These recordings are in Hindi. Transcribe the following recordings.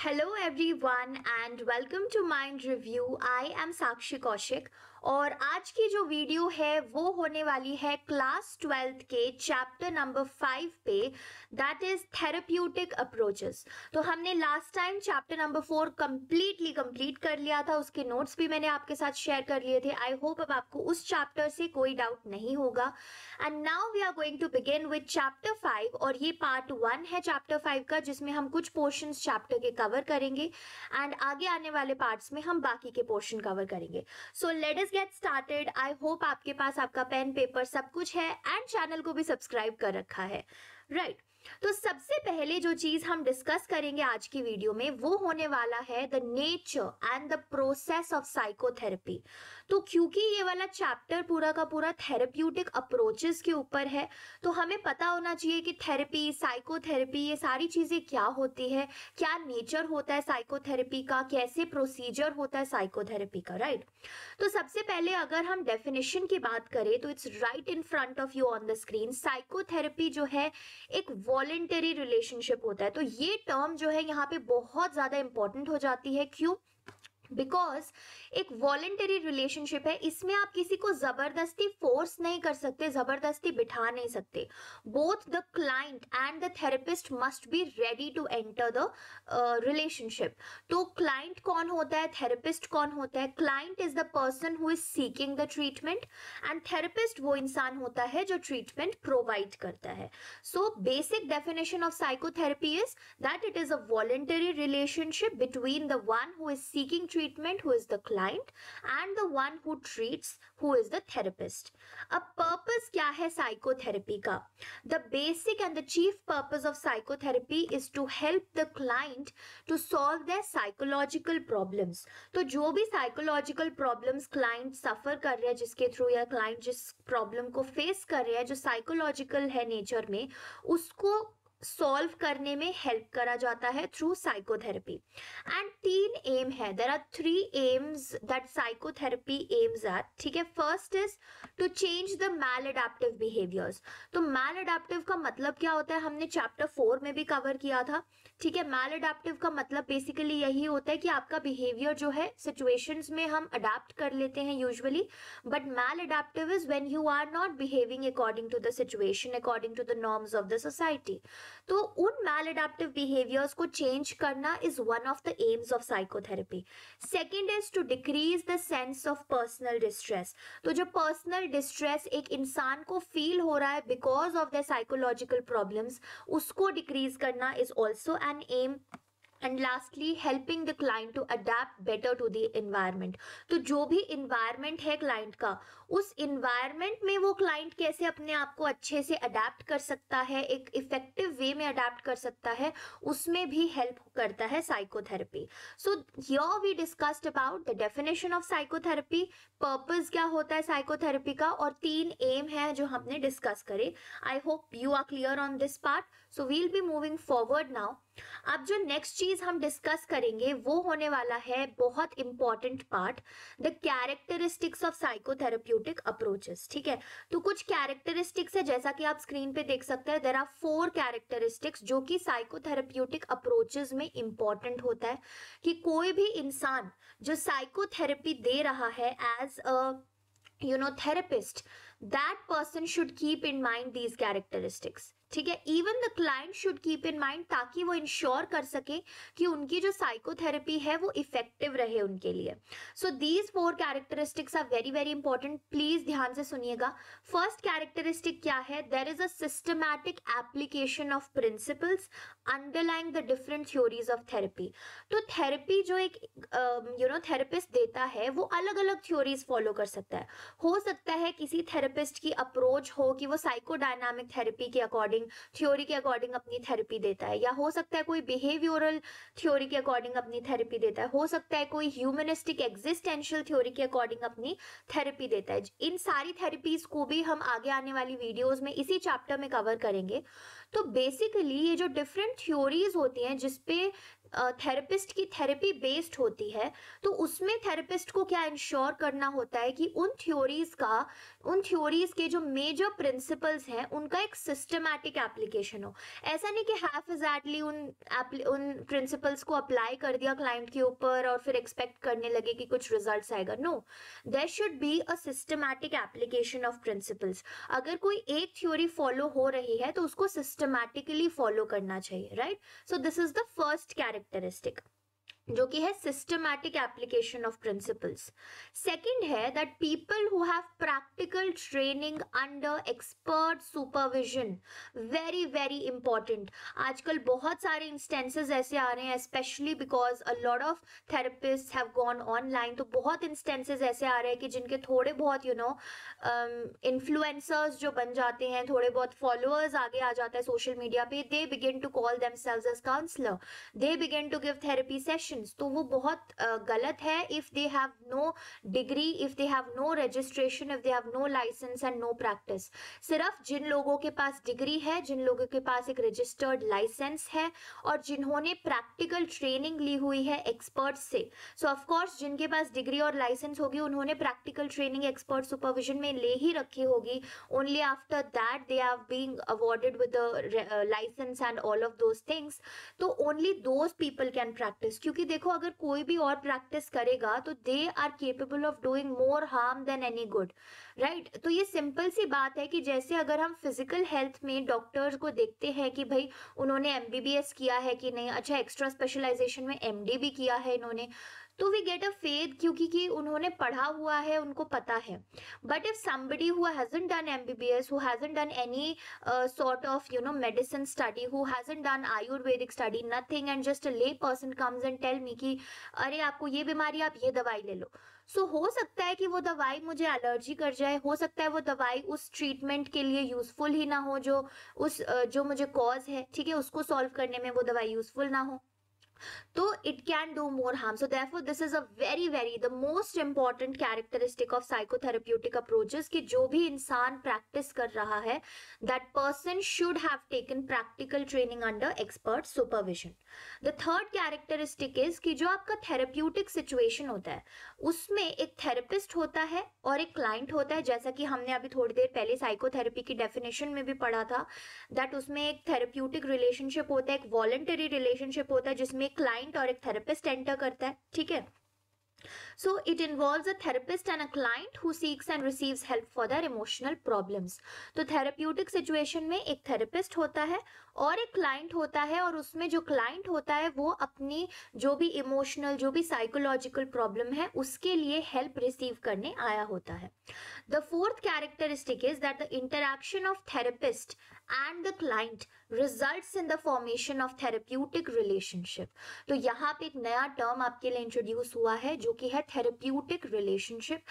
Hello everyone and welcome to Mind Review. I am Sakshi Kaushik और आज की जो वीडियो है वो होने वाली है क्लास 12th के चैप्टर नंबर 5 पे, दैट इज थेरेप्यूटिक अप्रोचेस। तो हमने last time chapter number 4 complete कर लिया था, उसके नोट्स भी मैंने आपके साथ शेयर कर लिए थे। आई होप अब आपको उस चैप्टर से कोई डाउट नहीं होगा। And now we are going to begin with chapter 5 और ये पार्ट 1 है चैप्टर 5 का, जिसमें हम कुछ पोर्शंस चैप्टर के कवर करेंगे एंड आगे आने वाले पार्ट्स में हम बाकी के पोर्शन कवर करेंगे। So let us get started. I hope आपके पास आपका पेन पेपर सब कुछ है एंड चैनल को भी सब्सक्राइब कर रखा है, राइट? तो सबसे पहले जो चीज हम डिस्कस करेंगे आज की वीडियो में वो होने वाला है the nature and the process of psychotherapy. तो क्योंकि ये वाला चैप्टर पूरा का पूरा थेरेप्यूटिक अप्रोचेस के ऊपर है, तो हमें पता होना चाहिए कि थेरेपी, साइकोथेरेपी, ये सारी चीजें क्या होती है, क्या नेचर होता है साइकोथेरेपी का, कैसे प्रोसीजर होता है साइकोथेरेपी का, राइट? तो सबसे पहले अगर हम डेफिनेशन की बात करें तो it's right in front of you on the screen. Psychotherapy जो है एक वॉलेंटरी रिलेशनशिप होता है। तो ये टर्म जो है यहाँ पे बहुत ज्यादा इंपॉर्टेंट हो जाती है। क्यों? बिकॉज एक वॉलेंटरी रिलेशनशिप है, इसमें आप किसी को जबरदस्ती फोर्स नहीं कर सकते, जबरदस्ती बिठा नहीं सकते। Both the client and the therapist must be ready to enter the relationship. तो क्लाइंट कौन होता है, थेरेपिस्ट कौन होता है? Client is the person who is seeking the treatment and therapist वो इंसान होता है जो ट्रीटमेंट प्रोवाइड करता है। So basic definition of psychotherapy is that it is a voluntary relationship between the one who is seeking treatment, who is the client, and the one who treats, who is the therapist. अब purpose क्या है साइकोथेरेपी का? The basic and the chief purpose of psychotherapy is to help the client to solve their psychological problems. तो जो भी psychological problems client suffer कर रहे हैं, जिसके थ्रू या client जिस problem को face कर रहे हैं, जो psychological है nature में, उसको सॉल्व करने में हेल्प करा जाता है थ्रू साइकोथेरेपी। एंड 3 एम है, there are 3 aims that psychotherapy aims at, ठीक है? First is to change the maladaptive behaviours. तो मैल अडेप्टिव का मतलब क्या होता है, हमने चैप्टर 4 में भी कवर किया था, ठीक है? मैल अडेप्टिव का मतलब बेसिकली यही होता है कि आपका बिहेवियर जो है सिचुएशंस में हम अडेप्ट कर लेते हैं usually, but maladaptive is when you are not behaving according to the situation, according to the norms of the society. तो उन मैलअडैप्टिव बिहेवियर्स को चेंज करना is one of the aims of psychotherapy. Second is to decrease the sense of personal distress. तो जो पर्सनल डिस्ट्रेस एक इंसान को फील हो रहा है because of the psychological problems, उसको डिक्रीज करना is also an aim. And lastly helping the client to adapt better to the environment. तो जो भी इन्वायरमेंट है क्लाइंट का, उस इन्वायरमेंट में वो क्लाइंट कैसे अपने आप को अच्छे से अडेप्ट कर सकता है, एक इफेक्टिव वे में अडेप्ट कर सकता है, उसमें भी हेल्प करता है psychotherapy. So here we discussed about the definition of psychotherapy, purpose क्या होता है साइकोथेरेपी का, और 3 एम है जो हमने डिस्कस करे। I hope you are clear on this part. So we'll be moving forward now. अब जो नेक्स्ट चीज हम डिस्कस करेंगे वो होने वाला है बहुत important part, the characteristics of psychotherapeutic approaches, ठीक है? तो कुछ कैरेक्टरिस्टिक्स है, जैसा कि आप स्क्रीन पे देख सकते हैं, देयर आर 4 कैरेक्टरिस्टिक्स जो कि साइकोथेरेप्यूटिक अप्रोचेस में इंपॉर्टेंट होता है कि कोई भी इंसान जो साइकोथेरेपी दे रहा है as a therapist, that person should keep in mind these characteristics, ठीक है? Even the client should keep in mind, ताकि वो इंश्योर कर सके कि उनकी जो साइकोथेरेपी है वो इफेक्टिव रहे उनके लिए। So these 4 characteristics are very very important, please ध्यान से सुनिएगा। फर्स्ट कैरेक्टरिस्टिक क्या है? There is a systematic application of principles underlying the different theories of therapy. तो थेरेपी जो एक थेरेपिस्ट देता है वो अलग अलग थ्योरीज फॉलो कर सकता है। हो सकता है किसी थेरेपिस्ट की अप्रोच हो कि वो साइकोडायनामिक थेरेपी के अकॉर्डिंग, थ्योरी के अकॉर्डिंग अपनी थेरेपी देता है, या हो सकता है कोई बिहेवियरल थ्योरी के अकॉर्डिंग अपनी थेरेपी देता है, हो सकता है कोई ह्यूमनिस्टिक एग्जिस्टेंशियल थ्योरी के अकॉर्डिंग अपनी थेरेपी देता है। इन सारी थेरेपीज को भी हम आगे आने वाली वीडियोस में इसी चैप्टर में कवर करेंगे। तो बेसिकली ये जो डिफरेंट थ्योरीज होती हैं जिसपे थेरेपिस्ट की थेरेपी बेस्ड होती है, तो उसमें थेरेपिस्ट को क्या इंश्योर करना होता है कि उन थ्योरीज का उन थ्योरीज के जो मेजर प्रिंसिपल्स हैं उनका एक सिस्टमैटिक एप्लीकेशन हो। ऐसा नहीं कि हैफजेडली उन प्रिंसिपल्स को अप्लाई कर दिया क्लाइंट के ऊपर और फिर एक्सपेक्ट करने लगे कि कुछ रिजल्ट्स आएगा। No, there should be a systematic application of principles. अगर कोई एक थ्योरी फॉलो हो रही है तो उसको सिस्टमैटिकली फॉलो करना चाहिए, right? So this is the first characteristic, जो कि है systematic application of principles. Second है that people who have practical training under expert supervision. Very very important. आजकल बहुत सारे इंस्टेंसेस ऐसे आ रहे हैं, specially because a lot of therapist have gone online, तो बहुत इंस्टेंसेस ऐसे आ रहे हैं कि जिनके थोड़े बहुत इन्फ्लुएंसर्स जो बन जाते हैं, थोड़े बहुत फॉलोअर्स आगे आ जाता है सोशल मीडिया पे, they begin to call themselves as counsellor, they begin to give therapy session. तो वो बहुत गलत है। If they have no degree, if they have no registration, if they have no licence and no practice. सिर्फ जिन लोगों के पास डिग्री है, जिन लोगों के पास एक रजिस्टर्ड लाइसेंस है और जिन्होंने प्रैक्टिकल ट्रेनिंग ली हुई है एक्सपर्ट से, सो ऑफ कोर्स जिनके पास डिग्री और लाइसेंस होगी उन्होंने प्रैक्टिकल ट्रेनिंग एक्सपर्ट सुपरविजन में ले ही रखी होगी। Only after that they are being awarded with the licence and all of those things. तो only those people can practise, क्योंकि देखो अगर कोई भी और प्रैक्टिस करेगा तो they are capable of doing more harm than any good, right? तो ये सिंपल सी बात है कि जैसे अगर हम फिजिकल हेल्थ में डॉक्टर्स को देखते हैं कि भाई उन्होंने एमबीबीएस किया है कि नहीं, अच्छा एक्स्ट्रा स्पेशलाइजेशन में एमडी भी किया है इन्होंने, तो वी गेट अ फेथ क्योंकि कि उन्होंने पढ़ा हुआ है, उनको पता है। But if somebody who hasn't done MBBS, who hasn't done any sort of medicine study, who hasn't done Ayurvedic study, nothing, and just a lay person comes and tell me कि अरे आपको ये बीमारी, आप ये दवाई ले लो, सो हो सकता है कि वो दवाई मुझे एलर्जी कर जाए, हो सकता है वो दवाई उस ट्रीटमेंट के लिए यूजफुल ही ना हो, जो मुझे कॉज है, ठीक है, उसको सॉल्व करने में वो दवाई यूजफुल ना हो, तो it can do more harm. So therefore this is a very the most important characteristic of psychotherapeutic approaches कि जो भी इंसान प्रैक्टिस कर रहा है, that person should have taken practical training under expert supervision. The third characteristic is कि जो आपका therapeutic situation होता है उसमें एक थेरेपिस्ट होता है और एक क्लाइंट होता है, जैसा कि हमने अभी थोड़ी देर पहले साइकोथेरेपी की डेफिनेशन में भी पढ़ा था, दैट उसमें एक थेरेप्यूटिक रिलेशनशिप होता है, एक वॉलंटरी रिलेशनशिप होता है जिसमें एक क्लाइंट और एक थेरेपिस्ट एंटर करता है, ठीक है। So it involves a therapist and a client who seeks and receives help for their emotional problems. तो therapeutic situation में एक therapist होता है और एक client होता है, और उसमें जो client होता है वो अपनी जो भी emotional, जो भी psychological problem है उसके लिए help receive करने आया होता है। The fourth characteristic is that the interaction of therapist and the client results in the formation of therapeutic relationship. तो यहाँ पे एक नया टर्म आपके लिए इंट्रोड्यूस हुआ है जो कि है थेरेप्यूटिक रिलेशनशिप।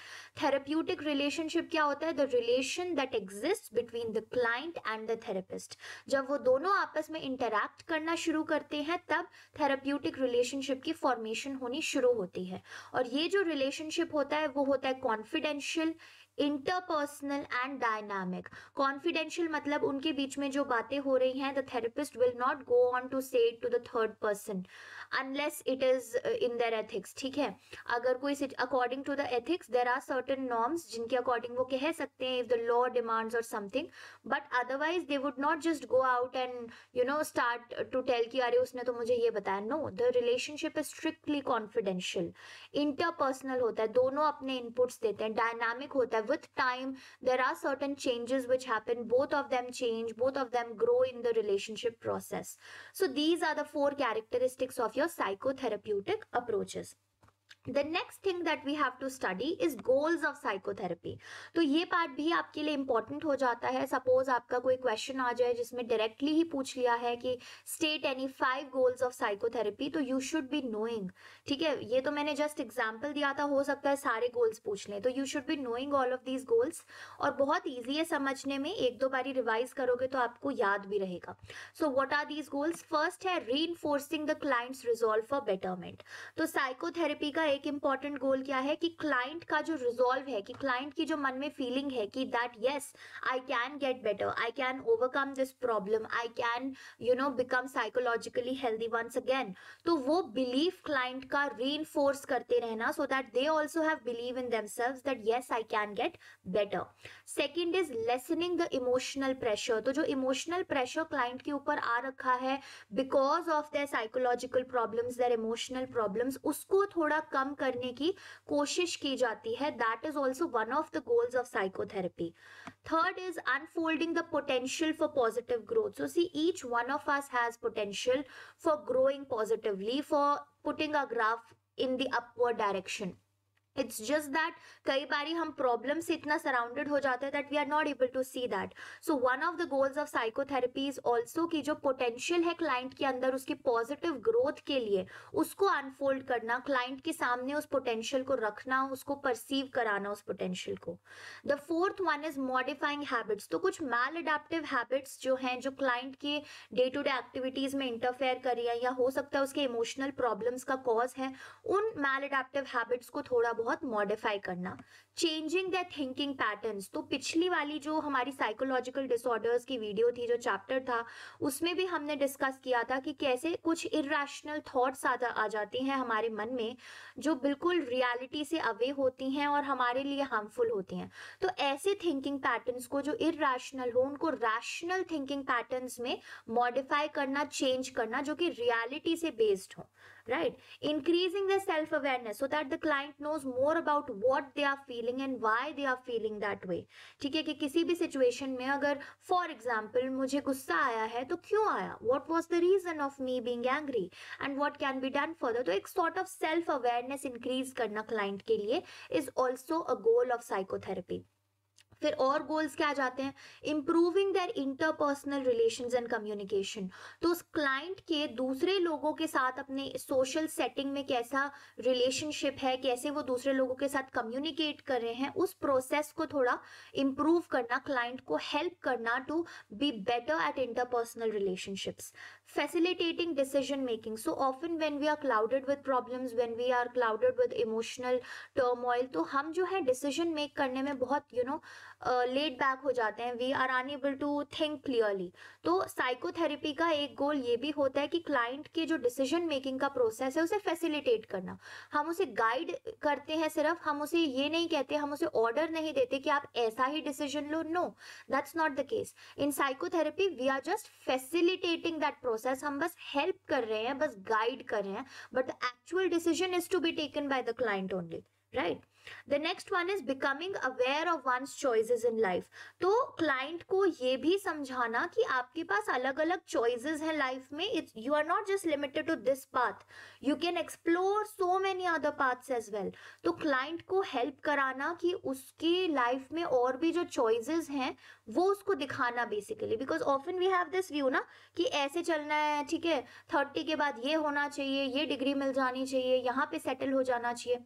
थेरेप्यूटिक रिलेशनशिप क्या होता है? The relation that exist between the client and the therapist. जब वो दोनों आपस में इंटरैक्ट करना शुरू करते हैं तब थेरेप्यूटिक रिलेशनशिप की फॉर्मेशन होनी शुरू होती है, और ये जो रिलेशनशिप होता है वो होता है confidential, interpersonal and dynamic. Confidential मतलब उनके बीच में जो बातें हो रही हैं, the therapist will not go on to say it to the third person unless it is in their ethics, ठीक है। अगर कोई according to the ethics there are certain norms जिनके अकॉर्डिंग वो कह सकते हैं if the law demands or something, but otherwise they would not just go out and start to tell कि अरे उसने तो मुझे ये बताया। No, the relationship is strictly confidential. Interpersonal होता है, दोनों अपने इनपुट्स देते हैं। डायनामिक होता है, with time there are certain changes which happen, both of them change, both of them grow in the relationship process. So these are the 4 characteristics of your psychotherapeutic approaches. The next thing that we have to study is goals of psychotherapy. तो ये पार्ट भी आपके लिए इंपॉर्टेंट हो जाता है। सपोज आपका कोई क्वेश्चन आ जाए जिसमें डायरेक्टली ही पूछ लिया है कि state any 5 goals of psychotherapy, तो यू शुड बी नोइंग, ठीक है। ये तो मैंने जस्ट एग्जाम्पल दिया था, हो सकता है सारे गोल्स पूछ लें, तो you should be knowing all of these goals. और बहुत ईजी है समझने में, एक दो बारी रिवाइज करोगे तो आपको याद भी रहेगा। So what are these goals? First है reinforcing the client's resolve for betterment. तो साइकोथेरेपी का एक इंपॉर्टेंट गोल क्या है कि क्लाइंट का जो रिजॉल्व है, कि क्लाइंट की जो मन में फीलिंग है कि that yes I can get better, I can overcome this problem, I can become psychologically healthy once again. तो वो बिलीफ क्लाइंट का रीइंफोर्स करते रहना so that they also have believe in themselves that yes I can get better. Second is lessening the emotional pressure. तो जो इमोशनल प्रेशर क्लाइंट के ऊपर आ रखा है because of their psychological problems, their emotional problems, उसको थोड़ा कम करने की कोशिश की जाती है। That is also one of the goals of psychotherapy. Third is unfolding the potential for positive growth. So see, each one of us has potential for growing positively, for putting a graph in the upward direction. It's just that कई बारी हम प्रॉब्लम से इतना सराउंडेड हो जाते हैं that we are not able to see that. So one of the goals of psychotherapy is also कि जो पोटेंशियल है क्लाइंट के अंदर उसकी पॉजिटिव ग्रोथ के लिए, उसको अनफोल्ड करना, क्लाइंट के सामने उस पोटेंशियल को रखना, उसको परसीव कराना उस पोटेंशियल को। The fourth one is modifying habits. तो कुछ मैल अडेप्टिव हैबिट्स जो हैं, जो क्लाइंट के डे टू डे एक्टिविटीज में इंटरफेयर कर रही है या हो सकता है उसके इमोशनल प्रॉब्लम्स का कॉज है, उन मैल अडेप्टिव हैबिट्स को थोड़ा बहुत मॉडिफाई करना। Changing the thinking patterns. तो पिछली वाली जो हमारी साइकोलॉजिकल डिसऑर्डर्स की वीडियो थी, जो चैप्टर था, उसमें भी हमने डिस्कस किया था कि कैसे कुछ इरैशनल थॉट्स आ जाती हैं हमारे मन में, जो बिल्कुल रियलिटी से अवे होती हैं और हमारे लिए हार्मफुल होती हैं। तो ऐसे थिंकिंग पैटर्न्स को जो इरैशनल हो, उनको रैशनल थिंकिंग पैटर्न्स में मॉडिफाई करना, चेंज करना, जो कि रियलिटी से बेस्ड हो। Right, increasing their self awareness so that the client knows more about what they are feeling and why they are feeling that way. ठीक है, कि किसी भी सिचुएशन में अगर फॉर एग्जाम्पल मुझे गुस्सा आया है तो क्यों आया, what was the reason of me being angry and what can be done further. तो एक sort of self awareness increase करना क्लाइंट के लिए is also a goal of psychotherapy. फिर और गोल्स क्या आ जाते हैं, improving there interpersonal relations and communication. तो उस क्लाइंट के दूसरे लोगों के साथ अपने सोशल सेटिंग में कैसा रिलेशनशिप है, कैसे वो दूसरे लोगों के साथ कम्युनिकेट कर रहे हैं, उस प्रोसेस को थोड़ा इंप्रूव करना, क्लाइंट को हेल्प करना to be better at interpersonal relationships. Facilitating decision making. So often when we are clouded with problems, when we are clouded with emotional turmoil, तो हम जो है डिसीजन मेक करने में बहुत लेट बैक हो जाते हैं, we are unable to think clearly. तो साइकोथेरेपी का एक गोल ये भी होता है कि क्लाइंट के जो डिसीजन मेकिंग का प्रोसेस है उसे फैसिलिटेट करना। हम उसे गाइड करते हैं सिर्फ, हम उसे ये नहीं कहते, हम उसे ऑर्डर नहीं देते कि आप ऐसा ही डिसीजन लो, no, that's not the case. In psychotherapy we are just facilitating that process, हम बस हेल्प कर रहे हैं, बस गाइड कर रहे हैं, but the actual decision is to be taken by the client only, right. The next one is becoming aware of one's choices in life. तो क्लाइंट को ये भी समझाना कि आपके पास अलग अलग चॉइसेस हैं लाइफ में, you are not just limited to this path, you can explore so many other paths as well. तो क्लाइंट को हेल्प कराना कि उसकी लाइफ में और भी जो चॉइसेस हैं वो उसको दिखाना basically, because often we have this view ना कि ऐसे चलना है, ठीक है, 30 के बाद ये होना चाहिए, ये डिग्री मिल जानी चाहिए, यहाँ पे सेटल हो जाना चाहिए।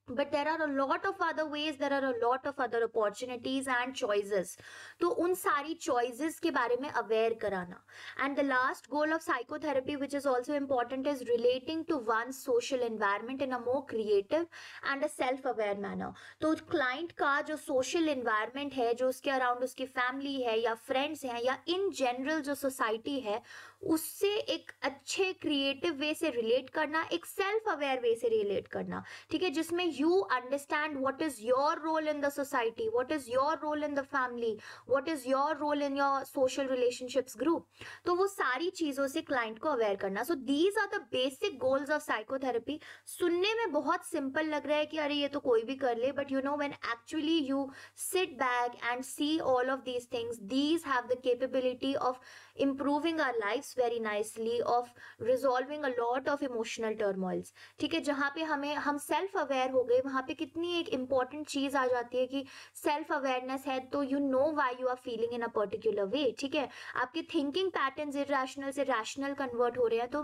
But there are a lot of other ways, there are a lot of other opportunities and choices. तो उन सारी choices के बारे में aware कराना. And the last goal of psychotherapy, which is also important, is relating to one's social environment in a more creative and a self-aware manner. तो client का जो social environment है, जो उसके around उसकी family है या friends हैं या in general जो society है, उससे एक अच्छे creative way से relate करना, एक self-aware way से relate करना, ठीक है, जिसमें you understand what is your role in the society, what is your role in the family, what is your role in your social relationships group. तो वो सारी चीजों से क्लाइंट को अवेयर करना. So these are the basic goals of psychotherapy. सुनने में बहुत सिंपल लग रहा है कि अरे ये तो कोई भी कर ले, but you know when actually you sit back and see all of these things, these have the capability of improving our lives very nicely, of resolving a lot of emotional turmoils. ठीक है, जहाँ पे हम सेल्फ अवेयर हो गए, वहाँ पे कितनी एक इम्पॉर्टेंट चीज आ जाती है कि सेल्फ अवेयरनेस है तो you know why you are feeling in a particular way. ठीक है, आपके थिंकिंग पैटर्न्स इरैशनल से रैशनल कन्वर्ट हो रहे हैं, तो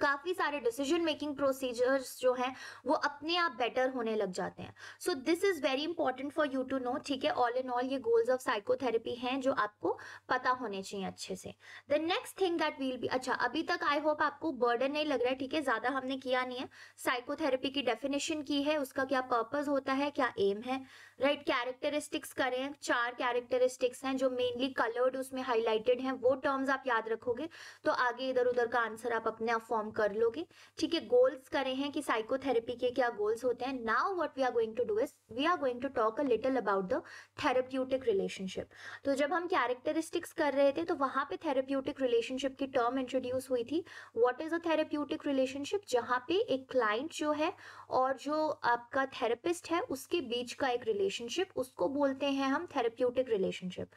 काफी सारे डिसीजन मेकिंग प्रोसीजर्स जो हैं वो अपने आप बेटर होने लग जाते हैं. So this is very important for you to know. ठीक है, ऑल इन ऑल ये गोल्स ऑफ साइकोथेरेपी हैं जो आपको पता होने चाहिए अच्छे से. The next thing that will be, अच्छा अभी तक आई होप आपको बर्डन नहीं लग रहा है. ठीक है, ज्यादा हमने किया नहीं है. साइकोथेरेपी की डेफिनेशन की है, उसका क्या पर्पज होता है, क्या एम है, राइट. कैरेक्टरिस्टिक्स करें, 4 कैरेक्टरिस्टिक्स हैं जो मेनली कलर्ड उसमें हाईलाइटेड हैं. वो टर्म्स आप याद रखोगे तो आगे इधर उधर का आंसर आप अपने आप फॉर्म कर लोगे. ठीक है, गोल्स करे हैं कि साइकोथेरेपी के क्या गोल्स होते हैं. Now what we are going to do is we are going to talk a little about the therapeutic relationship. तो जब हम कैरेक्टरिस्टिक्स कर रहे थे तो वहां पे थेरेप्यूटिक रिलेशनशिप की टर्म इंट्रोड्यूस हुई थी. What is a therapeutic relationship? जहां पे एक क्लाइंट जो है और जो आपका थेरेपिस्ट है उसके बीच का एक रिलेशनशिप, उसको बोलते हैं हम थेरेप्यूटिक रिलेशनशिप.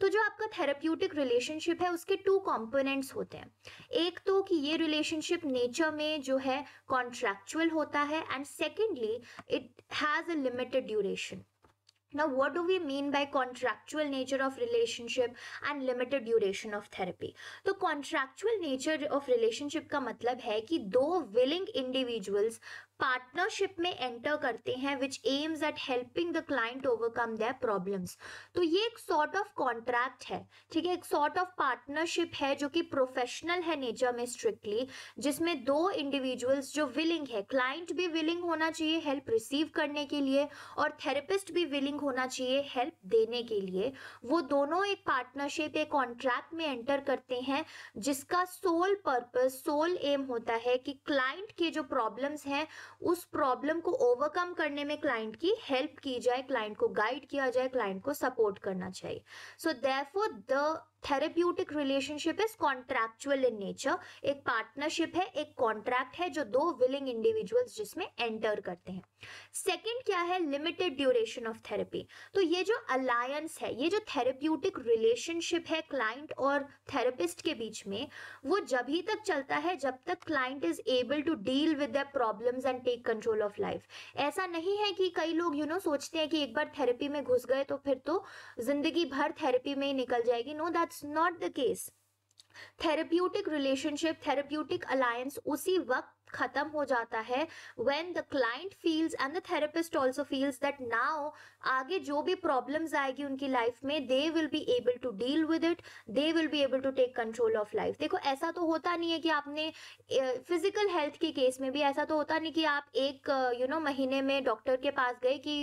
तो जो आपका थेरेप्यूटिक रिलेशनशिप है उसके 2 कंपोनेंट्स होते हैं. एक तो कि ये रिलेशनशिप नेचर में जो है कॉन्ट्रैक्चुअल होता है, and secondly it has a limited duration. Now, what do we mean by contractual nature of relationship and limited duration of therapy? तो contractual nature of relationship का मतलब है कि 2 willing individuals पार्टनरशिप में एंटर करते हैं which aims at helping the client overcome their problems. तो ये एक सॉर्ट ऑफ कॉन्ट्रैक्ट है. ठीक है, एक सॉर्ट ऑफ पार्टनरशिप है जो कि प्रोफेशनल है नेचर में स्ट्रिक्टली, जिसमें 2 इंडिविजुअल्स जो विलिंग है, क्लाइंट भी विलिंग होना चाहिए हेल्प रिसीव करने के लिए और थेरेपिस्ट भी विलिंग होना चाहिए हेल्प देने के लिए. वो दोनों एक पार्टनरशिप, एक कॉन्ट्रैक्ट में एंटर करते हैं जिसका सोल पर्पस, सोल एम होता है कि क्लाइंट के जो प्रॉब्लम्स हैं उस प्रॉब्लम को ओवरकम करने में क्लाइंट की हेल्प की जाए, क्लाइंट को गाइड किया जाए, क्लाइंट को सपोर्ट करना चाहिए. So therefore the therapeutic relationship is contractual in nature. एक पार्टनरशिप है, एक कॉन्ट्रैक्ट है जो 2 विलिंग इंडिविजुअल्स जिसमें एंटर करते हैं. सेकेंड क्या है? Limited duration of therapy. तो ये जो अलायंस है, ये जो थेरेप्यूटिक रिलेशनशिप है क्लाइंट और थेरेपिस्ट के बीच में, वो जब ही तक चलता है जब तक client is able to deal with their problems and take control of life. ऐसा नहीं है कि कई लोग सोचते हैं कि एक बार थेरेपी में घुस गए तो फिर तो जिंदगी भर थेरेपी में ही निकल जाएगी. No, that's not the case. Therapeutic relationship, therapeutic alliance उसी वक्त खत्म हो जाता है when the client feels and the therapist also feels that now आगे जो भी प्रॉब्लम्स आएगी उनकी लाइफ में they will be able to deal with it, they will be able to take control of life. देखो, ऐसा तो होता नहीं है कि आपने फिजिकल हेल्थ के केस में भी ऐसा तो होता नहीं कि आप एक महीने में डॉक्टर के पास गए कि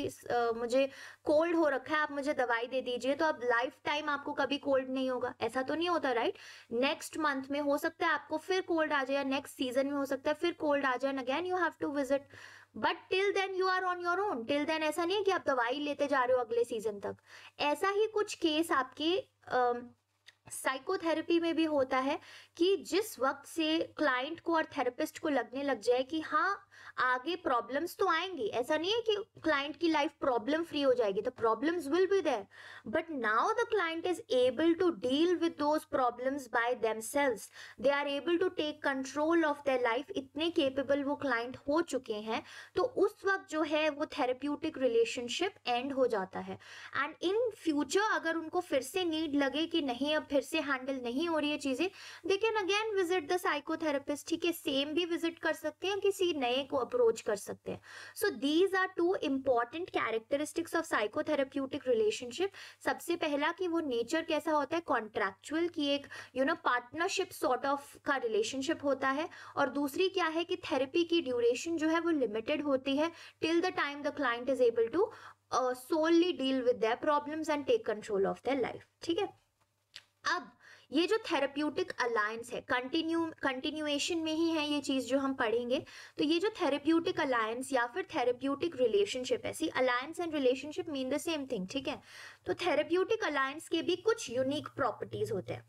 मुझे कोल्ड हो रखा है, आप मुझे दवाई दे दीजिए, तो अब लाइफ टाइम आपको कभी कोल्ड नहीं होगा. ऐसा तो नहीं होता, राइट. नेक्स्ट मंथ में हो सकता है आपको फिर कोल्ड आ जाए, या नेक्स्ट सीजन में हो सकता है फिर कोल्ड आ जाए, again you have to visit. But till then you are on your own. Till then ऐसा नहीं है कि आप दवाई लेते जा रहे हो अगले सीजन तक. ऐसा ही कुछ केस आपके साइकोथेरेपी में भी होता है कि जिस वक्त से क्लाइंट को और थेरेपिस्ट को लगने लग जाए कि हाँ आगे प्रॉब्लम्स तो आएंगी, ऐसा नहीं है कि क्लाइंट की लाइफ प्रॉब्लम फ्री हो जाएगी, the problems will be there, but now the client is able to deal with those problems by themselves. They are able to take control of their life. इतने केपेबल वो क्लाइंट हो चुके हैं, तो उस वक्त जो है वो थेरेप्यूटिक रिलेशनशिप एंड हो जाता है. एंड इन फ्यूचर अगर उनको फिर से नीड लगे कि नहीं अब फिर से हैंडल नहीं हो रही है चीजें, they can again visit the psychotherapist. ठीक है, सेम भी विजिट कर सकते हैं, किसी नए को अप्रोच कर सकते हैं. So these are 2 important characteristics of psychotherapeutic relationship. सबसे पहला कि वो नेचर कैसा होता है, कॉन्ट्रैक्चुअल, की एक पार्टनरशिप सॉर्ट ऑफ का रिलेशनशिप होता है. और दूसरी क्या है कि थेरेपी की ड्यूरेशन जो है वो लिमिटेड होती है, till the time the client is able to solely deal with their problems and take control of their life. ठीक है, अब ये जो थेरेप्यूटिक अलायंस है, कंटिन्यूएशन में ही है ये चीज जो हम पढ़ेंगे. तो ये जो थेरेप्यूटिक अलायंस या फिर थेरेप्यूटिक रिलेशनशिप है, see alliance and relationship mean the same thing. ठीक है, तो थेरेप्यूटिक अलायंस के भी कुछ यूनिक प्रॉपर्टीज होते हैं.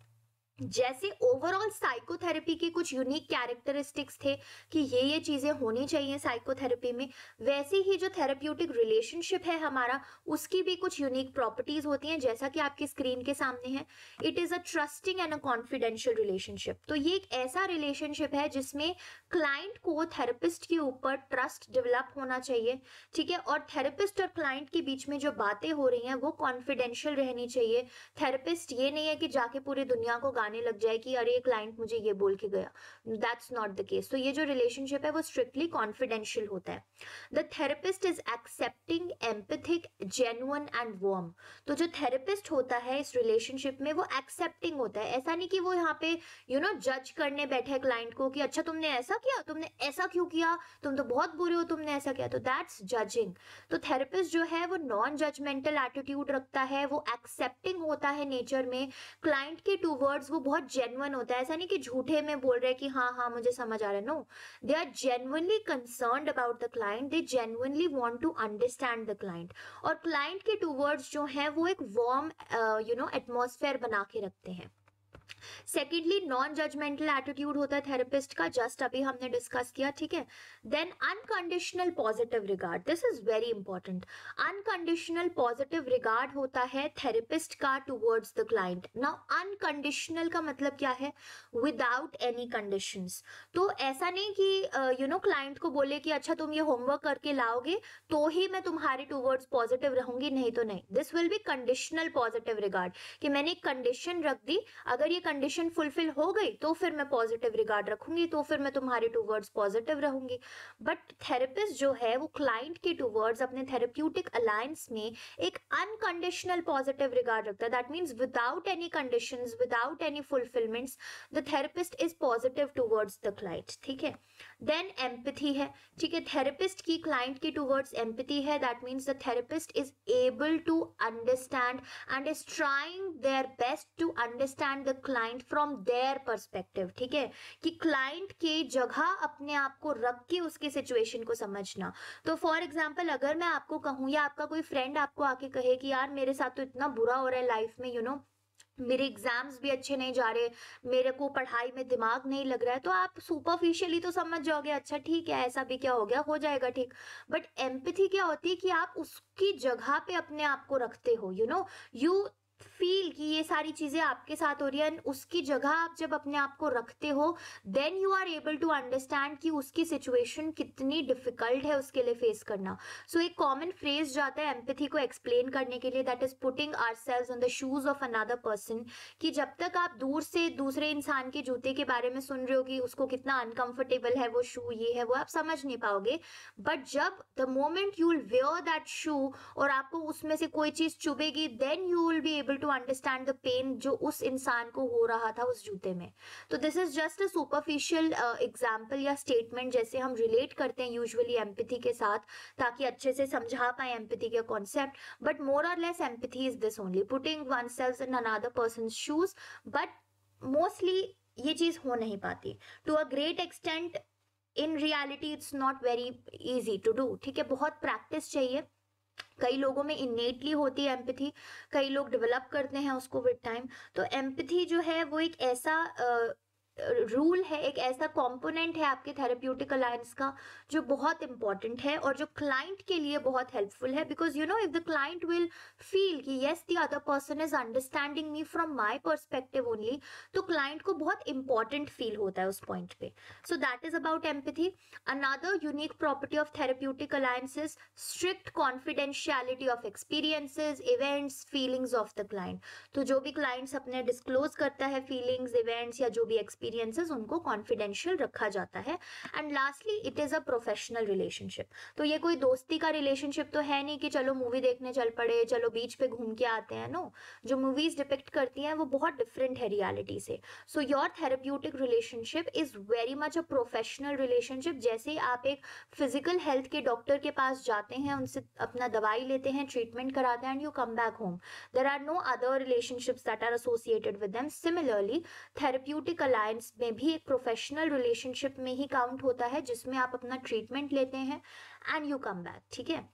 जैसे ओवरऑल साइकोथेरेपी के कुछ यूनिक कैरेक्टरिस्टिक्स थे कि ये चीजें होनी चाहिए साइकोथेरेपी में, वैसे ही जो थेरेप्यूटिक रिलेशनशिप है हमारा, उसकी भी कुछ यूनिक प्रॉपर्टीज होती हैं, जैसा कि आपकी स्क्रीन के सामने है. It is a trusting and a confidential relationship. तो ये एक ऐसा रिलेशनशिप है जिसमें क्लाइंट को थेरेपिस्ट के ऊपर ट्रस्ट डेवलप होना चाहिए. ठीक है, और थेरेपिस्ट और क्लाइंट के बीच में जो बातें हो रही हैं वो कॉन्फिडेंशियल रहनी चाहिए. थेरेपिस्ट ये नहीं है कि जाके पूरी दुनिया को लगाने लग जाए कि अरे क्लाइंट मुझे ये बोल के गया, दैट्स नॉट द केस। तो ये जो रिलेशनशिप है वो स्ट्रिक्टली कॉन्फिडेंशियल होता है। The therapist is accepting, empathic, genuine and warm. तो जो थेरेपिस्ट होता है इस रिलेशनशिप में वो एक्सेप्टिंग होता है, ऐसा नहीं कि वो यहाँ पे जज करने बैठे क्लाइंट को कि अच्छा तुमने ऐसा किया, तुमने ऐसा क्यों किया, तुम तो बहुत बुरे हो, तुमने ऐसा किया, तो दैट्स जजिंग। तो थेरेपिस्ट जो है वो नॉन जजमेंटल एटीट्यूड रखता है, वो एक्सेप्टिंग होता है नेचर में, क्लाइंट के टूवर्ड्स वो बहुत जेन्युइन होता है, ऐसा नहीं कि झूठे में बोल रहे कि हाँ हाँ मुझे समझ आ रहा है, no, they are genuinely concerned about the client, they genuinely want to understand the client, और क्लाइंट के टूवर्ड्स जो है वो एक वार्म एटमॉस्फेयर बना के रखते हैं। सेकेंडली नॉन जजमेंटल एटीट्यूड होता है थेरेपिस्ट का, जस्ट अभी हमने डिस्कस किया, ठीक है। Then unconditional positive regard, this is very important. Unconditional positive regard होता है थेरेपिस्ट का towards the client. Now unconditional का मतलब क्या है, विदाउट एनी कंडीशंस। तो ऐसा नहीं कि क्लाइंट को बोले कि अच्छा तुम ये होमवर्क करके लाओगे तो ही मैं तुम्हारे टुवर्ड्स पॉजिटिव रहूंगी, नहीं तो नहीं। This will be conditional positive regard, कि मैंने एक कंडीशन रख दी, अगर ये कंडीशन फुलफिल हो गई तो फिर मैं पॉजिटिव रिगार्ड रखूंगी, तो फिर मैं तुम्हारे टूवर्ड्स पॉजिटिव रहूंगी। बट थेरेपिस्ट जो है वो क्लाइंट के टूवर्ड्स अपने थेरेप्यूटिक अलायंस में एक अनकंडीशनल पॉजिटिव रिगार्ड रखता है। That means without any conditions, without any fulfilments, the therapist is positive towards the client, ठीक है। देन एम्पैथी है, ठीक है, थेरेपिस्ट की क्लाइंट के टूवर्ड्स एम्पैथी है। That means the therapist is able to understand and is trying their best to understand the client from their perspective, ठीक है, कि क्लाइंट के जगह अपने आप को रख के उसके सिचुएशन को समझना। तो फॉर एग्जाम्पल अगर मैं आपको कहूँ या आपका कोई फ्रेंड आपको आके कहे कि यार मेरे साथ तो इतना बुरा हो रहा है लाइफ में, मेरे एग्जाम्स भी अच्छे नहीं जा रहे, मेरे को पढ़ाई में दिमाग नहीं लग रहा है, तो आप सुपरफिशियली तो समझ जाओगे अच्छा ठीक है ऐसा भी क्या हो गया, हो जाएगा ठीक। बट एम्पैथी क्या होती है कि आप उसकी जगह पे अपने आप को रखते हो, यू फील कि ये सारी चीजें आपके साथ हो रही है, उसकी जगह आप जब अपने आप को रखते हो then you are able to understand कि उसकी सिचुएशन कितनी डिफिकल्ट है उसके लिए फेस करना। सो एक कॉमन फ्रेज जाता है एम्पैथी को एक्सप्लेन करने के लिए, that is putting ourselves on the shoes of another person, कि जब तक आप दूर से दूसरे इंसान के जूते के बारे में सुन रहे हो कि उसको कितना अनकंफर्टेबल है वो शू, ये है वो, आप समझ नहीं पाओगे। बट जब the moment you will wear that shoe और आपको उसमें से कोई चीज चुभेगी, then you will be to understand the pain जो उस इंसान को हो रहा था उस जूते में। तो this is just a superficial example या स्टेटमेंट जैसे हम रिलेट करते हैं यूजुअली एम्पैथी के साथ, ताकि अच्छे से समझा पाए एम्पैथी का कॉन्सेप्ट। बट मोर और less empathy is this only, putting oneself in another person's shoes. But mostly ये चीज हो नहीं पाती, to a great extent in reality it's not very easy to do, ठीक है, बहुत प्रैक्टिस चाहिए। कई लोगों में इनेटली होती है एम्पैथी, कई लोग डेवलप करते हैं उसको विद टाइम। तो एम्पैथी जो है वो एक ऐसा रूल है, एक ऐसा कंपोनेंट है आपके थेरेप्यूटिक अलायंस का जो बहुत इंपॉर्टेंट है और जो क्लाइंट के लिए बहुत हेल्पफुल है। Because if the client will feel कि yes the other person is understanding me from my perspective only, तो क्लाइंट को बहुत इंपॉर्टेंट फील होता है उस पॉइंट पे। So that is about empathy. Another unique property of therapeutic alliance is strict confidentiality of experiences, events, feelings of the client. तो जो भी क्लाइंट्स अपने डिस्क्लोज करता है फीलिंग्स, इवेंट्स या जो भी एक्सपीरियंसेस, उनको कॉन्फिडेंशियल रखा जाता है। And lastly it is a professional relationship. तो ये कोई दोस्ती का रिलेशनशिप तो है नहीं कि चलो मूवी देखने चल पड़े, चलो बीच पे घूम के आते हैं, नो। जो मूवीज डिपिक्ट करती हैं वो बहुत डिफरेंट है रियलिटी से। So your therapeutic relationship is very much a professional relationship. जैसे आप एक फिजिकल हेल्थ के डॉक्टर के पास जाते हैं, उनसे अपना दवाई लेते हैं, ट्रीटमेंट कराते हैं and you come back home, there are no other relationships that are associated with them. Similarly therapeutic alliance में भी एक प्रोफेशनल रिलेशनशिप में ही काउंट होता है, जिसमें आप अपना ट्रीटमेंट लेते हैं एंड यू कम बैक, ठीक है।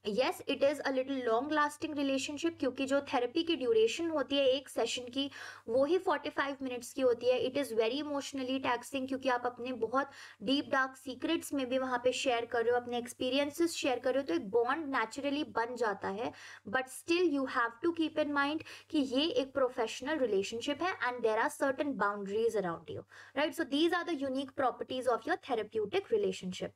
Yes it is a little long lasting relationship, क्योंकि जो थेरेपी की ड्यूरेशन होती है एक सेशन की वो ही 45 मिनट्स की होती है। It is very emotionally taxing, क्योंकि आप अपने बहुत डीप डार्क सीक्रेट्स में भी वहाँ पे शेयर कर रहे हो, अपने एक्सपीरियंसेस शेयर कर रहे हो, तो एक बॉन्ड नेचुरली बन जाता है। But still you have to keep in mind कि ये एक प्रोफेशनल रिलेशनशिप है and there are certain boundaries around you, right. So these are the unique properties of your therapeutic relationship.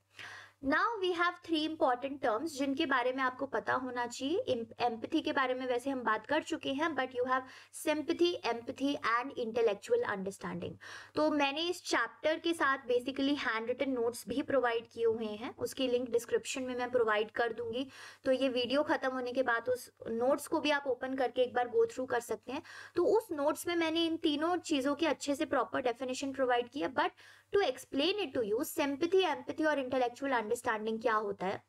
Now we have 3 important terms जिनके बारे में आपको पता होना चाहिए. एम्पैथी के बारे में वैसे हम बात कर चुके हैं, but you have sympathy, empathy and intellectual understanding. तो मैंने इस चैप्टर के साथ बेसिकली हैंड रिटन नोट्स भी प्रोवाइड किए हुए हैं, उसकी लिंक डिस्क्रिप्शन में मैं प्रोवाइड कर दूंगी. तो ये वीडियो खत्म होने के बाद उस नोट्स को भी आप ओपन करके एक बार गो थ्रू कर सकते हैं. तो उस नोट्स में मैंने इन तीनों चीजों की अच्छे से प्रॉपर डेफिनेशन प्रोवाइड किया. But to explain it to you, sympathy, empathy और इंटेलेक्चुअल अंडरस्टैंडिंग क्या होता है.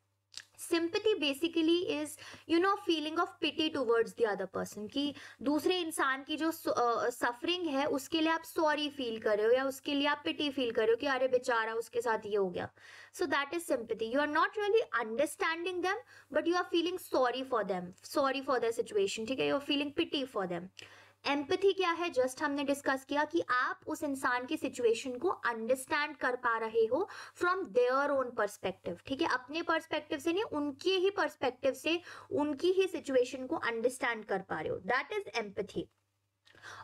Sympathy basically is feeling of pity towards the other person, कि दूसरे इंसान की जो सफरिंग है उसके लिए आप सॉरी फील कर रहे हो, या उसके लिए आप पिटी फील कर रहे हो कि अरे बेचारा उसके साथ ये हो गया. So that is sympathy. You are not really understanding them, but you are feeling sorry for them, sorry for their situation. ठीक है, you are feeling pity for them. Empathy क्या है, जस्ट हमने डिस्कस किया कि आप उस इंसान की सिचुएशन को अंडरस्टैंड कर पा रहे हो फ्रॉम देयर ओन पर्सपेक्टिव. ठीक है, अपने पर्सपेक्टिव से नहीं, उनके ही पर्सपेक्टिव से उनकी ही सिचुएशन को अंडरस्टैंड कर पा रहे हो. That is empathy.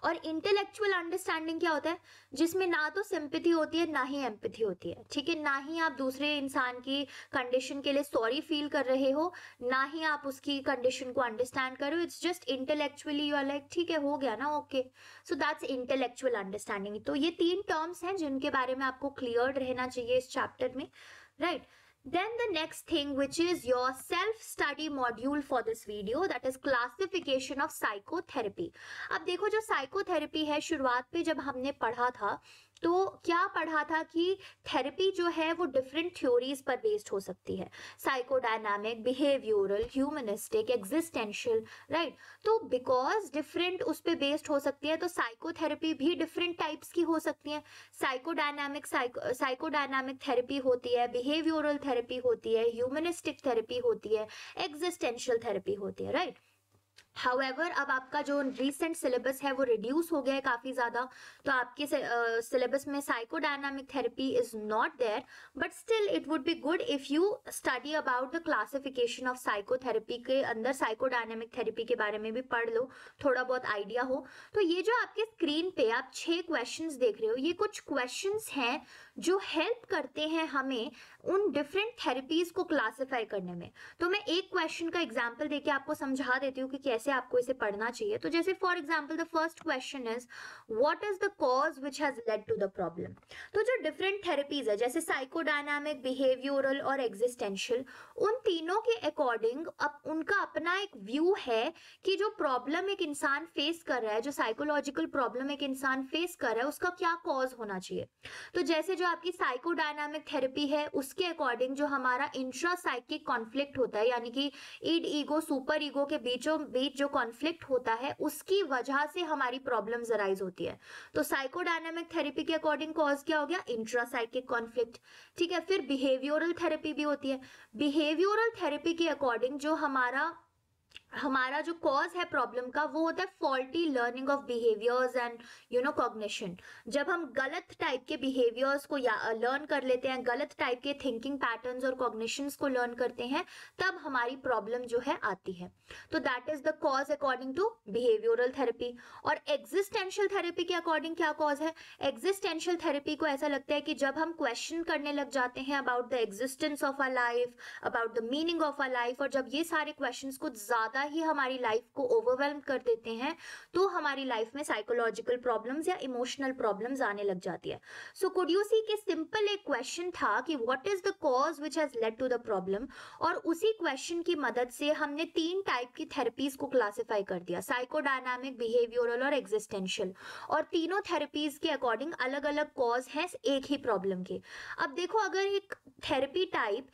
और इंटेलेक्चुअल अंडरस्टैंडिंग क्या होता है, जिसमें ना तो सिंपैथी होती है ना ही एम्पैथी होती है. ठीक है, ना ही आप दूसरे इंसान की कंडीशन के लिए सॉरी फील कर रहे हो, ना ही आप उसकी कंडीशन को अंडरस्टैंड कर रहे हो. It's just intellectually you are like ठीक है, हो गया ना, okay. So that's intellectual understanding. तो ये 3 टर्म्स हैं जिनके बारे में आपको क्लियर रहना चाहिए इस चैप्टर में, right. Then the next thing, which is your self-study module for this video, that is classification of psychotherapy. अब देखो, जो साइकोथेरेपी है, शुरुआत पे जब हमने पढ़ा था तो क्या पढ़ा था कि थेरेपी जो है वो डिफरेंट थ्योरीज पर बेस्ड हो सकती है. Psychodynamic, behavioural, humanistic, existential, right. तो बिकॉज डिफरेंट उस पर बेस्ड हो सकती है, तो साइकोथेरेपी भी डिफरेंट टाइप्स की हो सकती है. साइकोडायनामिक थेरेपी होती है, बिहेवियरल थेरेपी होती है, ह्यूमनिस्टिक थेरेपी होती है, एग्जिस्टेंशियल थेरेपी होती है, राइट. However, अब आपका जो रिसेंट सिलेबस है वो रिड्यूस हो गया है काफी ज्यादा, तो आपके सिलेबस में psychodynamic therapy is not there. But still it would be good if you study about the classification of psychotherapy. के अंदर साइकोडायनामिक थेरेपी के बारे में भी पढ़ लो, थोड़ा बहुत आइडिया हो. तो ये जो आपके स्क्रीन पे आप 6 क्वेश्चंस देख रहे हो, ये कुछ क्वेश्चंस हैं जो हेल्प करते हैं हमें उन डिफरेंट थेरेपीज को क्लासिफाई करने में. तो मैं एक क्वेश्चन का एग्जाम्पल देके आपको समझा देती हूँ कि कैसे आपको इसे पढ़ना चाहिए. तो जैसे for example the first question is what is the cause which has led to the problem. तो जो डिफरेंट थेरेपीज है, जैसे साइकोडायनामिक, बिहेवियरल और एग्जिस्टेंशियल, उन तीनों के अकॉर्डिंग उनका अपना एक व्यू है कि जो प्रॉब्लम एक इंसान फेस कर रहा है, जो साइकोलॉजिकल प्रॉब्लम एक इंसान फेस कर रहा है, उसका क्या कॉज होना चाहिए. तो जैसे जो आपकी साइकोडायनामिक थेरेपी है, उसके अकॉर्डिंग जो हमारा इंट्रा साइकिक कॉन्फ्लिक्ट होता है, यानी कि इड ईगो सुपर ईगो के बीचों बीच जो कॉन्फ्लिक्ट होता है, उसकी वजह से हमारी प्रॉब्लम्स अराइज होती है. तो साइकोडायनामिक थेरेपी के अकॉर्डिंग कॉज क्या हो गया, इंट्रा साइकिक कॉन्फ्लिक्ट. ठीक है, फिर बिहेवियरल थेरेपी भी होती है. बिहेवियरल थेरेपी के अकॉर्डिंग जो हमारा जो कॉज है प्रॉब्लम का, वो होता है faulty learning of behaviours and cognition. जब हम गलत टाइप के बिहेवियर्स को लर्न कर लेते हैं, गलत टाइप के थिंकिंग पैटर्न्स और कॉग्निशंस को लर्न करते हैं, तब हमारी प्रॉब्लम जो है आती है. तो that is the cause according to behavioural therapy. और एग्जिस्टेंशियल थेरेपी के अकॉर्डिंग क्या कॉज है. एग्जिस्टेंशियल थेरेपी को ऐसा लगता है कि जब हम क्वेश्चन करने लग जाते हैं about the existence of our life, about the meaning of our life, और जब ये सारे क्वेश्चंस कुछ ज्यादा ही हमारी लाइफ को ओवरवेल्म कर देते हैं, तो हमारी लाइफ में साइकोलॉजिकल प्रॉब्लम्स या इमोशनल प्रॉब्लम्स आने लग जाती है. सो कुड यू सी कि सिंपल एक क्वेश्चन था कि what is the cause which has led to the problem, और उसी क्वेश्चन की मदद से हमने 3 टाइप की थेरेपीज को क्लासिफाई कर दिया, साइकोडायनामिक, बिहेवियरल और एग्जिस्टेंशियल. और तीनों थेरेपीज के अकॉर्डिंग अलग अलग कॉज हैं एक ही प्रॉब्लम के. अब देखो, अगर एक थेरेपी टाइप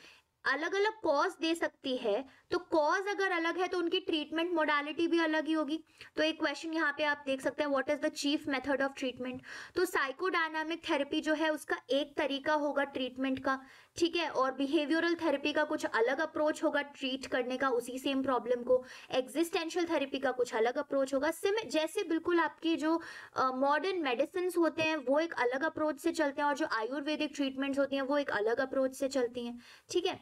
अलग अलग कॉज दे सकती है, तो कॉज अगर अलग है तो उनकी ट्रीटमेंट मोडालिटी भी अलग ही होगी. तो एक क्वेश्चन यहाँ पे आप देख सकते हैं, what is the chief method of treatment. तो साइकोडायनामिक थेरेपी जो है उसका एक तरीका होगा ट्रीटमेंट का, ठीक है, और बिहेवियरल थेरेपी का कुछ अलग अप्रोच होगा ट्रीट करने का उसी सेम प्रॉब्लम को. एग्जिस्टेंशियल थेरेपी का कुछ अलग अप्रोच होगा. जैसे बिल्कुल आपके जो मॉडर्न मेडिसिन होते हैं वो एक अलग अप्रोच से चलते हैं, और जो आयुर्वेदिक ट्रीटमेंट्स होती हैं वो एक अलग अप्रोच से चलती हैं. ठीक है,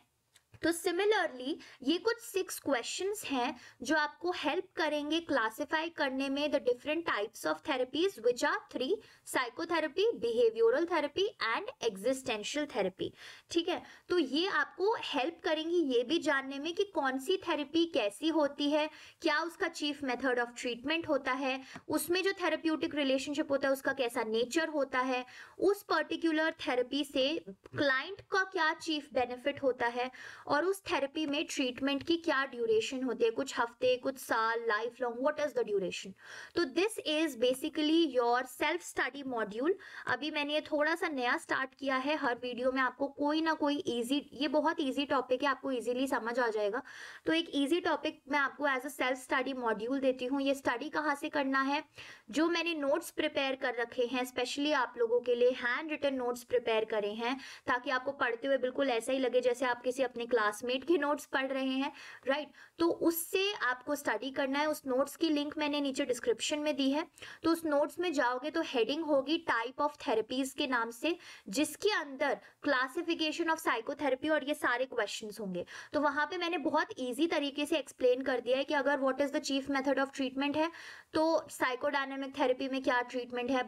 तो सिमिलरली ये कुछ 6 क्वेश्चंस हैं जो आपको हेल्प करेंगे क्लासिफाई करने में the different types of therapies which are 3 psychotherapy, behavioural therapy and existential therapy. ठीक है, तो ये आपको हेल्प करेंगी ये भी जानने में कि कौन सी थेरेपी कैसी होती है, क्या उसका चीफ मेथड ऑफ ट्रीटमेंट होता है, उसमें जो थेरेप्यूटिक रिलेशनशिप होता है उसका कैसा नेचर होता है, उस पर्टिकुलर थेरेपी से क्लाइंट का क्या चीफ बेनिफिट होता है, और उस थेरेपी में ट्रीटमेंट की क्या ड्यूरेशन होती है, कुछ हफ्ते, कुछ साल, lifelong, what is the duration. तो this is basically your self study module. अभी मैंने ये थोड़ा सा नया स्टार्ट किया है, हर वीडियो में आपको कोई ना कोई इजी, ये बहुत इजी टॉपिक है, आपको इजीली समझ आ जाएगा, तो एक इजी टॉपिक मैं आपको as a self study module देती हूँ। ये स्टडी कहाँ से करना है, जो मैंने नोट्स प्रिपेयर कर रखे हैं स्पेशली आप लोगों के लिए, हैंड रिटन नोट्स प्रिपेयर करे हैं, ताकि आपको पढ़ते हुए बिल्कुल ऐसा ही लगे जैसे आप किसी अपने क्लासमेट के नोट्स पढ़ रहे हैं, राइट। तो उससे आपको स्टडी करना है। उस नोट्स की लिंक मैंने नीचे डिस्क्रिप्शन में दी है, तो उस नोट्स में जाओगे तो हेडिंग होगी टाइप ऑफ थेरेपीज के नाम से, जिसके अंदर क्लासिफिकेशन ऑफ साइकोथेरेपी और ये सारे क्वेश्चंस होंगे। तो वहां पे मैंने बहुत इजी तरीके से एक्सप्लेन कर दिया है कि अगर what is the chief method of treatment है तो साइकोडायनेमिक थेरेपी में क्या ट्रीटमेंट है,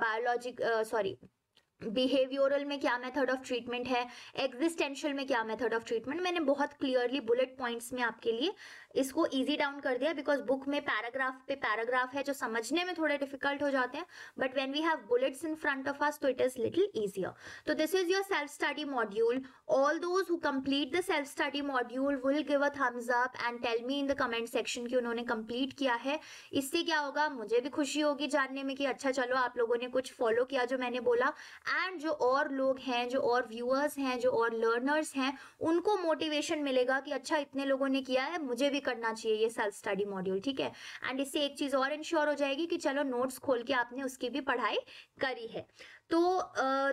बिहेवियरल में क्या मेथड ऑफ ट्रीटमेंट है, एग्जिस्टेंशियल में क्या मेथड ऑफ ट्रीटमेंट, मैंने बहुत क्लियरली बुलेट पॉइंट्स में आपके लिए इसको इजी डाउन कर दिया, बिकॉज बुक में पैराग्राफ पे पैराग्राफ है जो समझने में थोड़े डिफिकल्ट हो जाते हैं, but when we have bullets in front of us तो इट इज लिटिल इजियर। तो this is your self study module. All those who complete the self study module will give a thumbs up and tell me in the comment section कि उन्होंने कंप्लीट किया है। इससे क्या होगा, मुझे भी खुशी होगी जानने में कि अच्छा चलो आप लोगों ने कुछ फॉलो किया जो मैंने बोला, एंड जो और लोग हैं, जो और व्यूअर्स हैं, जो और लर्नर्स हैं, उनको मोटिवेशन मिलेगा कि अच्छा इतने लोगों ने किया है, मुझे भी करना चाहिए ये सेल्फ स्टडी मॉड्यूल। ठीक है, एंड इससे एक चीज और इंश्योर हो जाएगी कि चलो नोट्स खोल के आपने उसकी भी पढ़ाई करी है। तो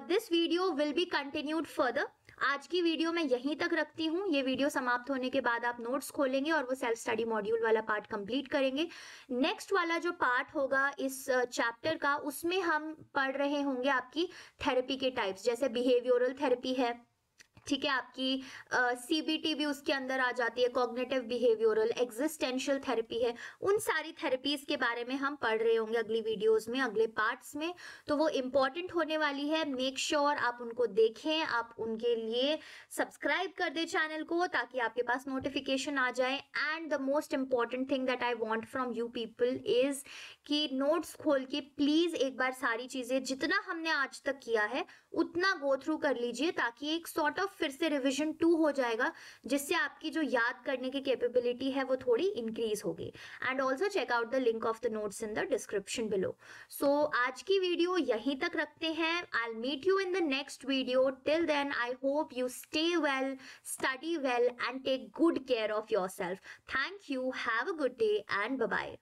this video will be continued further. आज की वीडियो मैं यहीं तक रखती हूँ। ये वीडियो समाप्त होने के बाद आप नोट्स खोलेंगे और वो सेल्फ स्टडी मॉड्यूल वाला पार्ट कंप्लीट करेंगे। नेक्स्ट वाला जो पार्ट होगा इस चैप्टर का, उसमें हम पढ़ रहे होंगे आपकी थेरेपी के टाइप्स, जैसे बिहेवियरल थेरेपी है, ठीक है, आपकी सीबीटी भी उसके अंदर आ जाती है, कॉग्निटिव बिहेवियरल, एग्जिस्टेंशियल थेरेपी है, उन सारी थेरेपीज के बारे में हम पढ़ रहे होंगे अगली वीडियोस में, अगले पार्ट्स में। तो वो इम्पोर्टेंट होने वाली है, मेक श्योर आप उनको देखें, आप उनके लिए सब्सक्राइब कर दे चैनल को ताकि आपके पास नोटिफिकेशन आ जाए। And the most important thing that I want from you people is कि नोट्स खोल के प्लीज एक बार सारी चीजें जितना हमने आज तक किया है उतना गो थ्रू कर लीजिए, ताकि एक सॉर्ट ऑफ फिर से रिवीजन 2 हो जाएगा, जिससे आपकी जो याद करने की कैपेबिलिटी है वो थोड़ी इंक्रीज होगी। And also check out the link of the notes in the description below. So आज की वीडियो यहीं तक रखते हैं। I will meet you in the next video. Till then I hope you stay well, study well and take good care of yourself. Thank you, have a good day and bye bye.